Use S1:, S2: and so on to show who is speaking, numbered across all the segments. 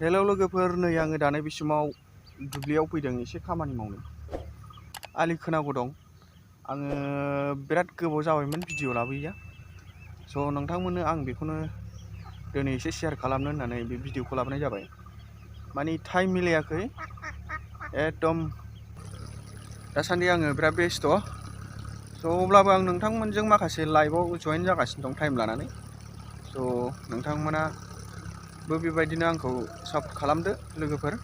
S1: Hello लोगोफोर, नै आङो दानो बे समाव दुब्लियाव फैदों एसे खामानि मावनो। आलि खोनांगौ दं। आङो बिराद गोबाव जाबायमोन भिडिअ लाबोयैया। स' नोंथांमोननो आं बेखौनो दिनै एसे शेयार खालामनो होननानै बे भिडिअखौ लाबोनाय जाबाय। माने टाइम मिलायाखै एकदम। दासान्दि आङो बिराद बेस्थ'। स' अब्लाबो आं नोंथांमोनजों माखासे लाइभआव जइन जागासिनो दं टाइम लानानै। स' नोंथांमोना बेबायदिनो आंखौ सापर्ट खालामदो लोगोफोर।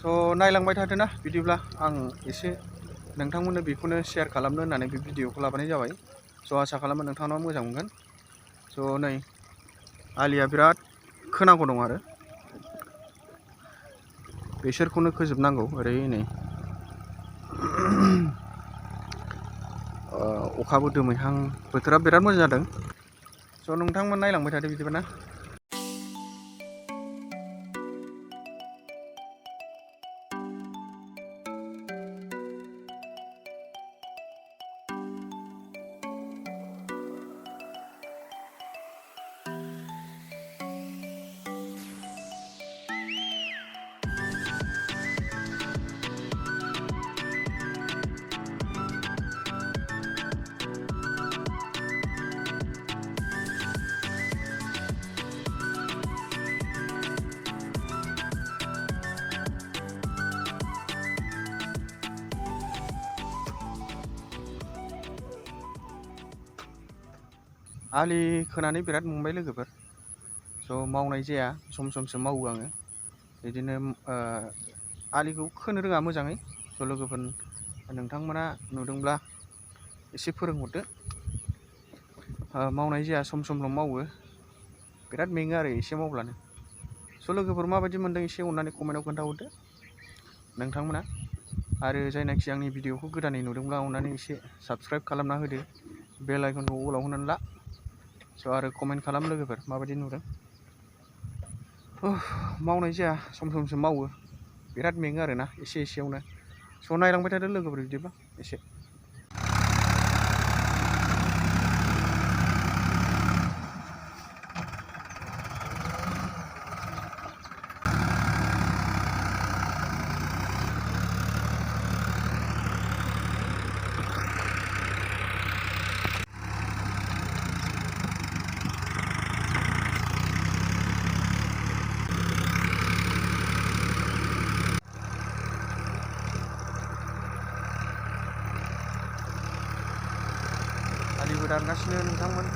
S1: स' नायलांबाय थादोना बिदिब्ला आं एसे नोंथांमोननो बेखौनो शेयार खालामनो होननानै बे भिडिअखौ लाबोनाय जाबाय। स' आसा खालामो नोंथांनाव मोजां मोनगोन। स' नै आलिया बिराद खोनांगौ दं आरो बिसोरखौनो खोजोबनांगौ। ओरै नै अखाबो दोमैहां, बोथोरा बिराद मोजां जादों। स' नोंथांमोन नायलांबाय थादो बिदिबा ना। आलि खोनानै बिराद मोनबाय लोगोफोर। स' मावनाय जाया, सम समसो मावो आङो बिदिनो। आलिखौ खोनो रोङा मोजाङै। स' लोगोफोर नोंथांमोना नुदोंब्ला एसे फोरोंहरदो। मावनाय जाया, सम समल' मावो। बिराद मेङो आरो एसे मावब्लानो। स' लोगोफोर माबायदि मोनदों एसे अननानै कमेन्टआव खोन्थाहरदो नोंथांमोना। आरो जायनाखि आंनि भिडिअखौ गोदानै नुदोंब्ला अननानै एसे साबस्क्राइब खालामना होदो, बेल आइकनखौ अलाव होनानै ला। स' आरो कमेन्ट खालाम लोगोफोर माबायदि नुदों। मावनाय जाया, सम समसो मावो। बिराद मेङो आरोना एसे एसेयावनो। स' नायलांबाय थादो लोगोफोर बिदिब्ला एसे। आलिबो दानगासिनो नोंथांमोन।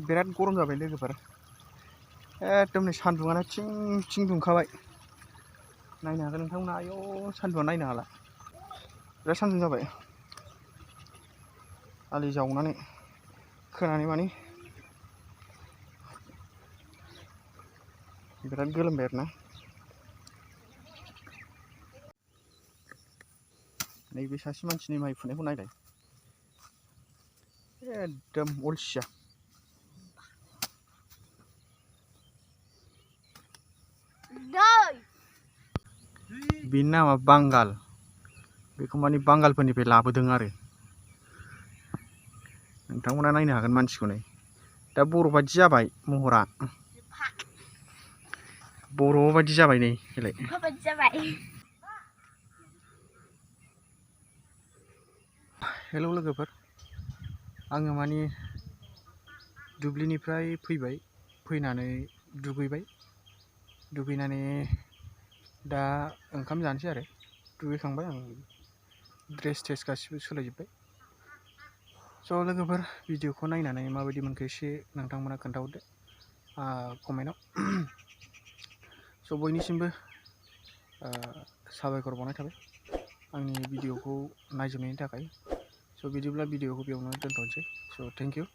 S1: बिराद गरम जाबाय लोगोफोर। एकदम नै सान्दुङानो थिं थिं दुंखाबाय। नायनो हागोन नोंथांमोना। आयौ सान्दुङा नायनो हाला, बिराद सान्दुं जाबाय। आलि जावनानै खोनानै माने बिराद गोलोमबाय आरोना। नैबे सासे मानसिनि माइ फुनायखौ नायलाय, एकदम अलसिया। बेनि नामा बांगाल। बेखौ माने बांगालफोरनिफ्राय लाबोदों आरो। नोंथांमोना नायनो हागोन मानसिखौ नै। दा बर' बायदि जाबाय महरा, बर' बायदि जाबाय नै बेलाय। हेलौ लोगोफोर, आङो माने दुब्लिनिफ्राय फैबाय, फैनानै दुगैबाय, दुगैनानै दा ओंखाम जानोसै आरो दुगैखांबाय आं ड्रेस थेस गासिबो सोलायजोब्बाय। स' लोगोफोर भिडिअखौ नायनानै माबायदि मोनखो एसे नोंथांमोना खोन्थाहरदो कमेन्टआव। स' बयनिसिमबो साबायखर बावनाय थाबाय आंनि भिडिअखौ नायजोबनायनि थाखाय। स' बिदिब्ला भिडिअखौ बेयावनो दोनथ'नोसै। स' थेंक इउ।